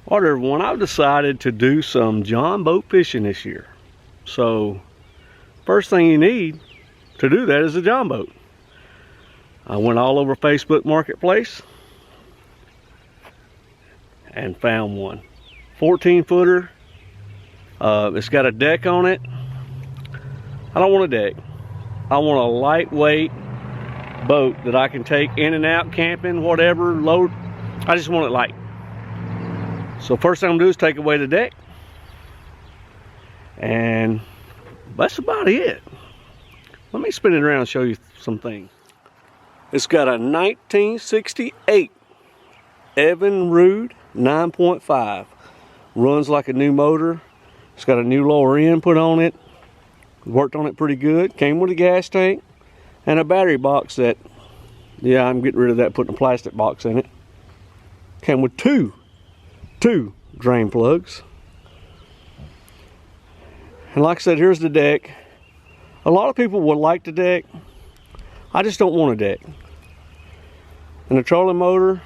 Alright everyone, I've decided to do some Jon Boat fishing this year. So, first thing you need to do that is a Jon Boat. I went all over Facebook Marketplace and found one. 14 footer. It's got a deck on it. I don't want a deck. I want a lightweight boat that I can take in and out camping, whatever, load. I just want it light. So first thing I'm gonna do is take away the deck, and that's about it. Let me spin it around and show you some things. It's got a 1968 Evinrude 9.5. Runs like a new motor. It's got a new lower end put on it. Worked on it pretty good. Came with a gas tank and a battery box that, yeah, I'm getting rid of that, putting a plastic box in it. Came with two drain plugs. And like I said, here's the deck. A lot of people would like the deck. I just don't want a deck. And the trolling motor,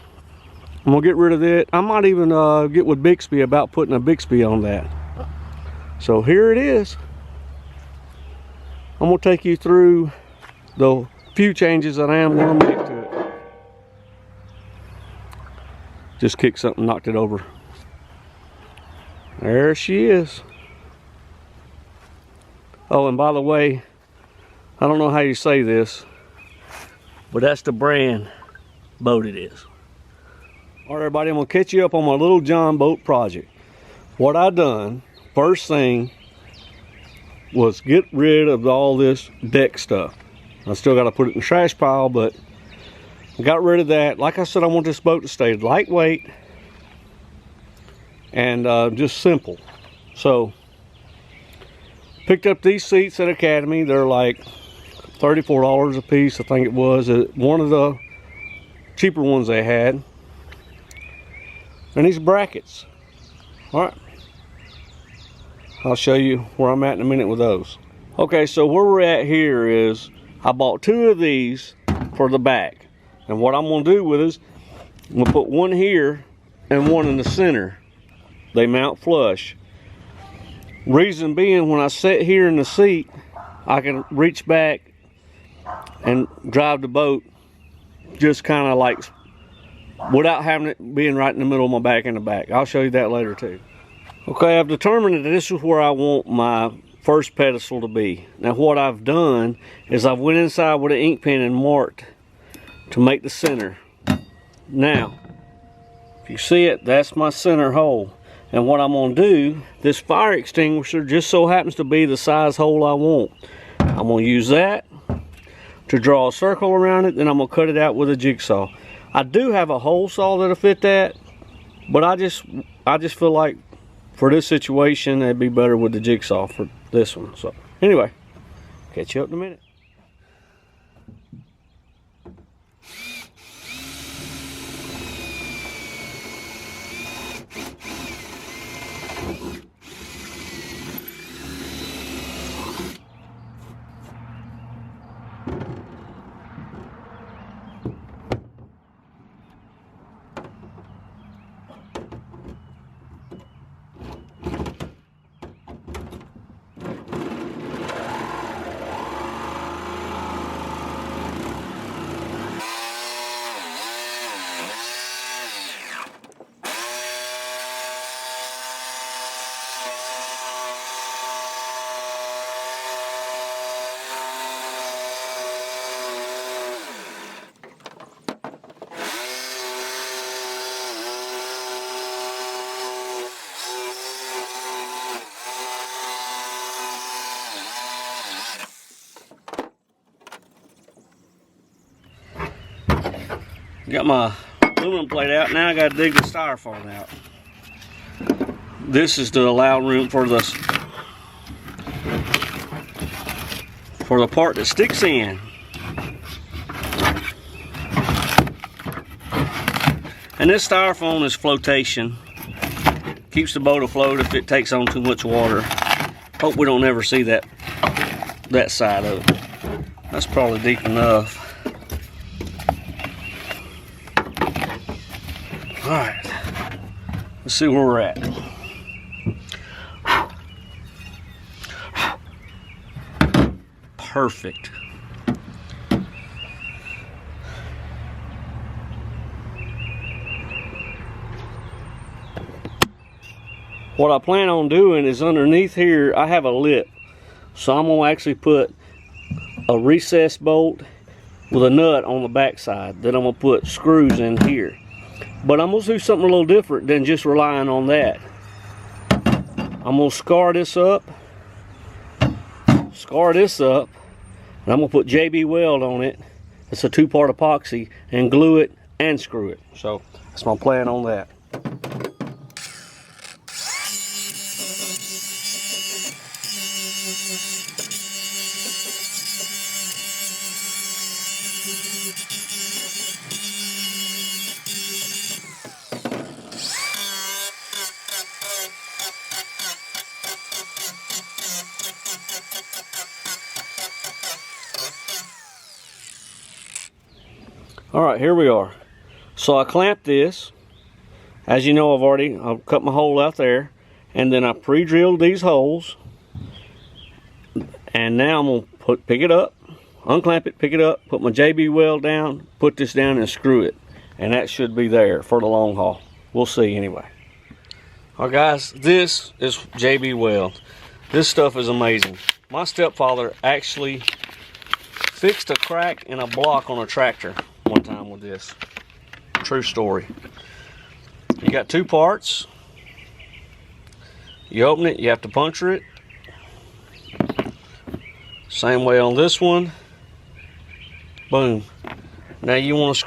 I'm gonna get rid of it. I might even get with Bixby about putting a Bixby on that. So here it is. I'm gonna take you through the few changes that I am gonna make to it. Just kicked something, knocked it over. There she is. Oh, and by the way, I don't know how you say this, but that's the brand boat it is. All right, everybody, I'm gonna catch you up on my little Jon Boat project. What I done, first thing, was get rid of all this deck stuff. I still got to put it in the trash pile, but I got rid of that. Like I said, I want this boat to stay lightweight and just simple. So picked up these seats at Academy. They're like $34 a piece, I think it was. One of the cheaper ones they had. And these brackets. All right, I'll show you where I'm at in a minute with those. Okay, so where we're at here is I bought two of these for the back. And what I'm gonna do with is I'm gonna put one here and one in the center. They mount flush. Reason being, when I sit here in the seat, I can reach back and drive the boat just kind of like without having it being right in the middle of my back and the back. I'll show you that later too. Okay, I've determined that this is where I want my first pedestal to be. Now what I've done is I've went inside with an ink pen and marked to make the center. Now, if you see it, that's my center hole. And what I'm gonna do, this fire extinguisher just so happens to be the size hole I want. I'm gonna use that to draw a circle around it, then I'm gonna cut it out with a jigsaw. I do have a hole saw that'll fit that, but I just feel like for this situation, it'd be better with the jigsaw for this one. So anyway, catch you up in a minute. Got my aluminum plate out. Now I got to dig the styrofoam out. This is to allow room for the part that sticks in. And this styrofoam is flotation. Keeps the boat afloat if it takes on too much water. Hope we don't ever see that side of it. That's probably deep enough. Alright, let's Let's see where we're at. Perfect. What I plan on doing is underneath here, I have a lip. So I'm gonna actually put a recessed bolt with a nut on the back side. Then I'm gonna put screws in here. But I'm gonna do something a little different than just relying on that. I'm gonna scar this up, and I'm gonna put JB Weld on it. It's a 2-part epoxy, and glue it and screw it. So that's my plan on that. All right, here we are. So I clamped this. As you know, I've cut my hole out there, and then I pre-drilled these holes. And now I'm gonna pick it up, unclamp it, pick it up, put my JB Weld down, put this down and screw it. And that should be there for the long haul. We'll see anyway. All right, guys, this is JB Weld. This stuff is amazing. My stepfather actually fixed a crack in a block on a tractor one time with this. True story. You got 2 parts. You open it, you have to puncture it. Same way on this one. Boom. Now you want to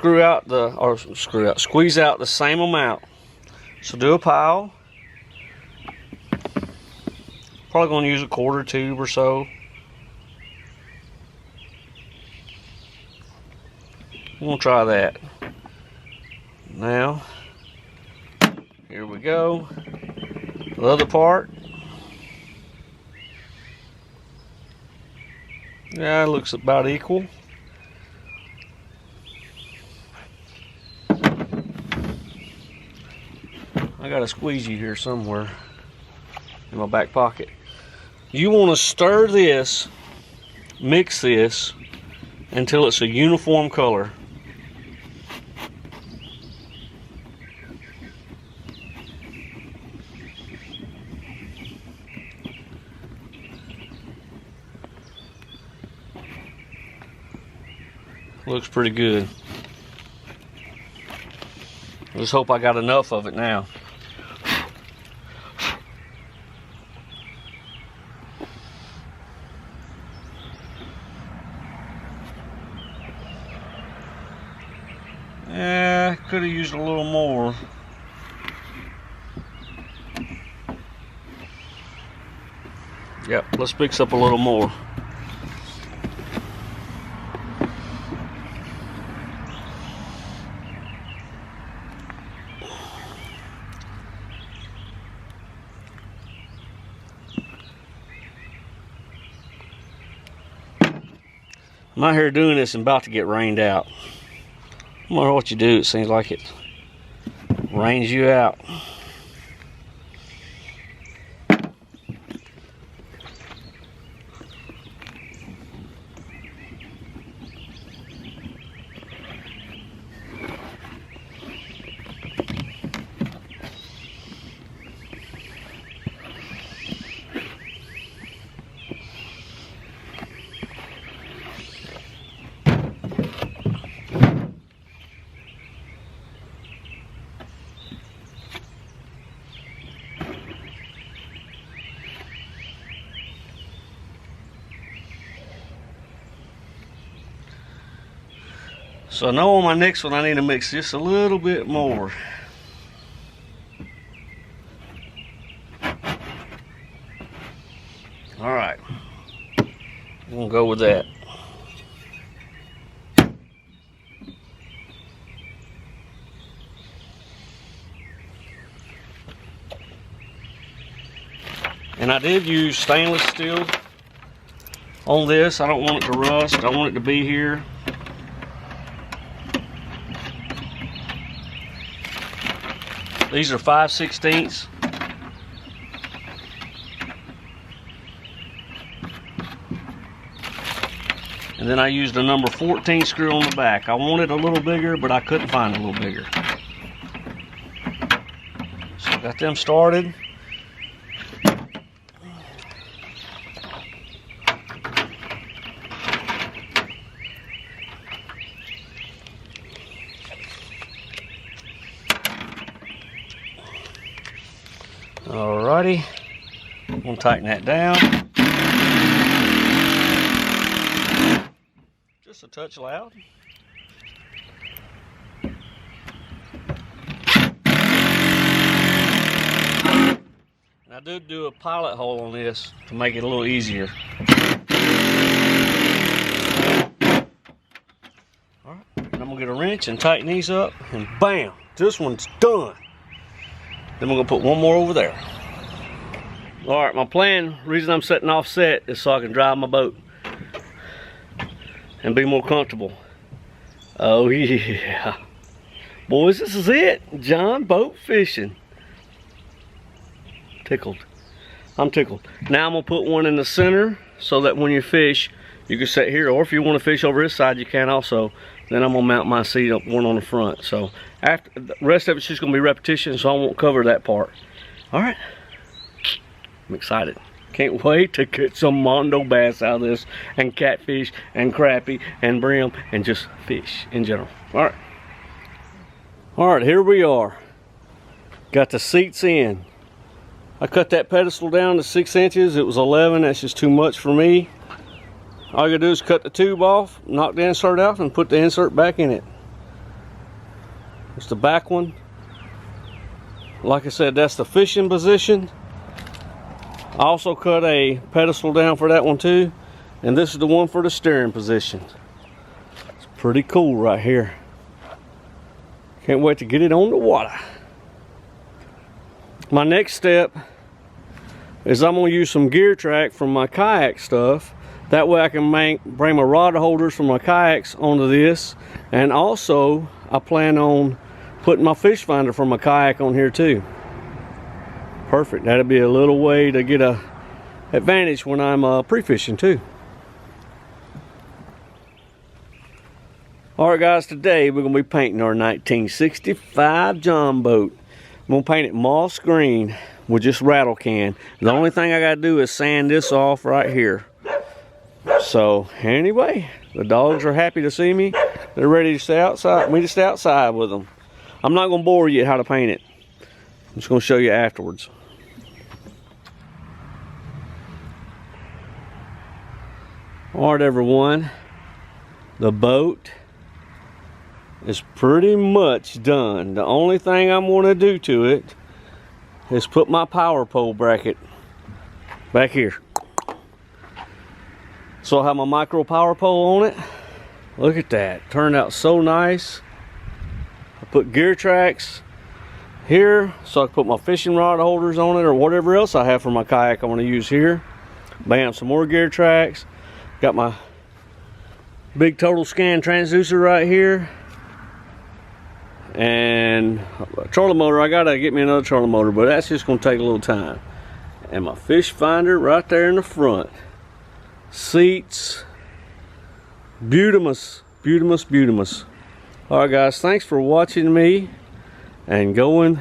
squeeze out the same amount. So do a pile. Probably going to use a 1/4 tube or so. I'm going to try that. Now, here we go. The other part. Yeah, it looks about equal. I got a squeegee here somewhere in my back pocket. You want to stir this, mix this until it's a uniform color. Looks pretty good. I just hope I got enough of it now. Yeah, could have used a little more. Yep, let's mix up a little more. I'm out here doing this and about to get rained out. No matter what you do, it seems like it rains you out. So I know on my next one I need to mix just a little bit more. All right, I'm gonna go with that. And I did use stainless steel on this. I don't want it to rust. I want it to be here. These are 5/16. And then I used a number 14 screw on the back. I wanted a little bigger, but I couldn't find a little bigger. So I got them started. Alrighty, I'm gonna tighten that down. Just a touch loud. And I did do a pilot hole on this to make it a little easier. Alright, and I'm gonna get a wrench and tighten these up, and bam, this one's done. Then we're gonna put one more over there. All right, my plan, reason I'm setting offset is so I can drive my boat and be more comfortable. Oh yeah. Boys, this is it. Jon Boat fishing. Tickled. I'm tickled. Now I'm gonna put one in the center so that when you fish, you can sit here, or if you wanna fish over this side, you can also. Then I'm gonna mount my seat up one on the front. So after the rest of it's just gonna be repetition, so I won't cover that part. All right, I'm excited. Can't wait to get some mondo bass out of this, and catfish, and crappie, and brim, and just fish in general. All right, here we are. Got the seats in. I cut that pedestal down to 6 inches. It was 11. That's just too much for me. All you gotta do is cut the tube off, knock the insert out, and put the insert back in it. It's the back one. Like I said, that's the fishing position. I also cut a pedestal down for that one too. And this is the one for the steering position. It's pretty cool right here. Can't wait to get it on the water. My next step is I'm gonna use some gear track from my kayak stuff. That way I can bring my rod holders from my kayaks onto this. And also, I plan on putting my fish finder from my kayak on here too. Perfect. That'll be a little way to get a advantage when I'm pre-fishing too. Alright guys, today we're going to be painting our 1965 Jon Boat. I'm going to paint it moss green with just rattle can. The only thing I got to do is sand this off right here. So anyway, the dogs are happy to see me. They're ready to stay outside, me to stay outside with them. I'm not going to bore you how to paint it. I'm just going to show you afterwards. Alright everyone, the boat is pretty much done. The only thing I'm going to do to it is put my power pole bracket back here. So I have my micro power pole on it. Look at that, turned out so nice. I put gear tracks here so I can put my fishing rod holders on it, or whatever else I have for my kayak I want to use here. Bam, some more gear tracks. Got my big total scan transducer right here. And a trolling motor. I gotta get me another trolling motor, but that's just gonna take a little time. And my fish finder right there in the front. Seats. Beautimous, beautimous, beautimous. Alright guys, thanks for watching me and going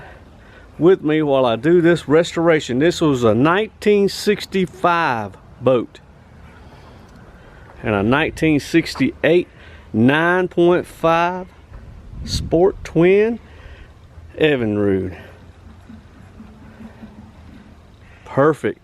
with me while I do this restoration. This was a 1965 boat. And a 1968 9.5 Sport Twin Evinrude. Perfect.